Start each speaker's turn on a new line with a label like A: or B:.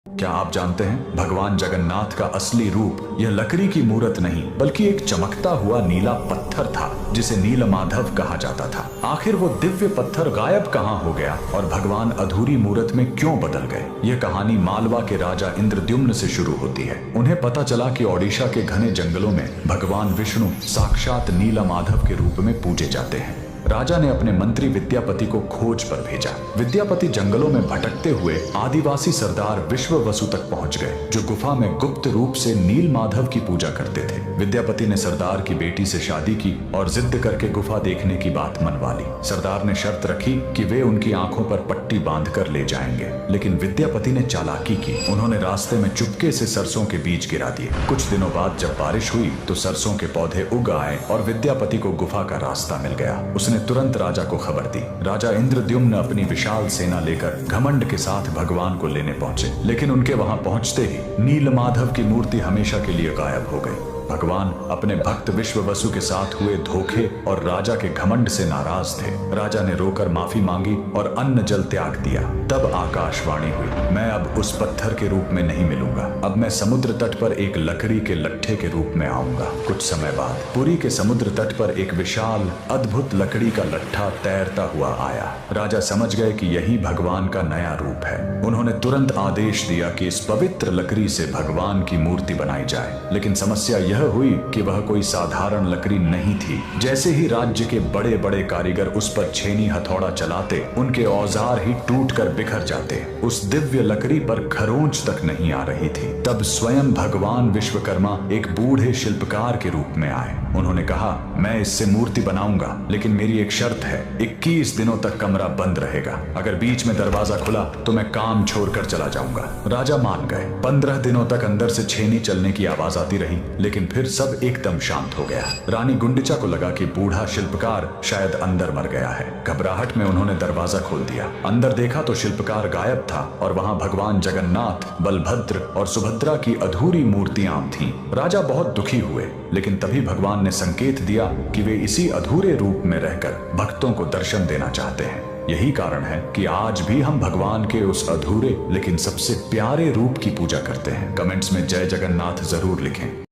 A: क्या आप जानते हैं भगवान जगन्नाथ का असली रूप यह लकड़ी की मूर्त नहीं बल्कि एक चमकता हुआ नीला पत्थर था जिसे नीलमाधव कहा जाता था। आखिर वो दिव्य पत्थर गायब कहाँ हो गया और भगवान अधूरी मूर्त में क्यों बदल गए? यह कहानी मालवा के राजा इंद्रद्युम्न से शुरू होती है। उन्हें पता चला कि ओडिशा के घने जंगलों में भगवान विष्णु साक्षात नीलमाधव के रूप में पूजे जाते हैं। राजा ने अपने मंत्री विद्यापति को खोज पर भेजा। विद्यापति जंगलों में भटकते हुए आदिवासी सरदार विश्व वसु तक पहुंच गए, जो गुफा में गुप्त रूप से नीलमाधव की पूजा करते थे। विद्यापति ने सरदार की बेटी से शादी की और जिद करके गुफा देखने की बात मनवा ली। सरदार ने शर्त रखी कि वे उनकी आंखों पर पट्टी बांधकर ले जाएंगे, लेकिन विद्यापति ने चालाकी की। उन्होंने रास्ते में चुपके से सरसों के बीज गिरा दिए। कुछ दिनों बाद जब बारिश हुई तो सरसों के पौधे उग आए और विद्यापति को गुफा का रास्ता मिल गया। उसने तुरंत राजा को खबर दी। राजा इंद्रद्युम्न अपनी विशाल सेना लेकर घमंड के साथ भगवान को लेने पहुंचे, लेकिन उनके वहां पहुंचते ही नीलमाधव की मूर्ति हमेशा के लिए गायब हो गई। भगवान अपने भक्त विश्व वसु के साथ हुए धोखे और राजा के घमंड से नाराज थे। राजा ने रोकर माफी मांगी और अन्न जल त्याग दिया। तब आकाशवाणी हुई, मैं अब उस पत्थर के रूप में नहीं मिलूंगा, अब मैं समुद्र तट पर एक लकड़ी के लट्ठे के रूप में आऊंगा। कुछ समय बाद पुरी के समुद्र तट पर एक विशाल अद्भुत लकड़ी का लट्ठा तैरता हुआ आया। राजा समझ गए कि यही भगवान का नया रूप है। उन्होंने तुरंत आदेश दिया कि इस पवित्र लकड़ी से भगवान की मूर्ति बनाई जाए, लेकिन समस्या यह हुई कि वह कोई साधारण लकड़ी नहीं थी। जैसे ही राज्य के बड़े बड़े कारीगर उस पर छेनी हथौड़ा चलाते, उनके औजार ही टूटकर बिखर जाते। उस दिव्य लकड़ी पर खरोंच तक नहीं आ रही थी। तब स्वयं भगवान विश्वकर्मा एक बूढ़े शिल्पकार के रूप में आए। उन्होंने कहा, मैं इससे मूर्ति बनाऊंगा, लेकिन मेरी एक शर्त है, 21 दिनों तक कमरा बंद रहेगा। अगर बीच में दरवाजा खुला तो मैं काम छोड़कर चला जाऊंगा। राजा मान गए। 15 दिनों तक अंदर से छेनी चलने की आवाज आती रही, लेकिन फिर सब एकदम शांत हो गया। रानी गुंडिचा को लगा कि बूढ़ा शिल्पकार शायद अंदर मर गया है। घबराहट में उन्होंने दरवाजा खोल दिया। अंदर देखा तो शिल्पकार गायब था और वहां भगवान जगन्नाथ, बलभद्र और सुभद्रा की अधूरी मूर्तियां थीं। राजा बहुत दुखी हुए, लेकिन तभी भगवान ने संकेत दिया कि वे इसी अधूरे रूप में रहकर भक्तों को दर्शन देना चाहते हैं। यही कारण है कि आज भी हम भगवान के उस अधूरे लेकिन सबसे प्यारे रूप की पूजा करते हैं। कमेंट्स में जय जगन्नाथ जरूर लिखें।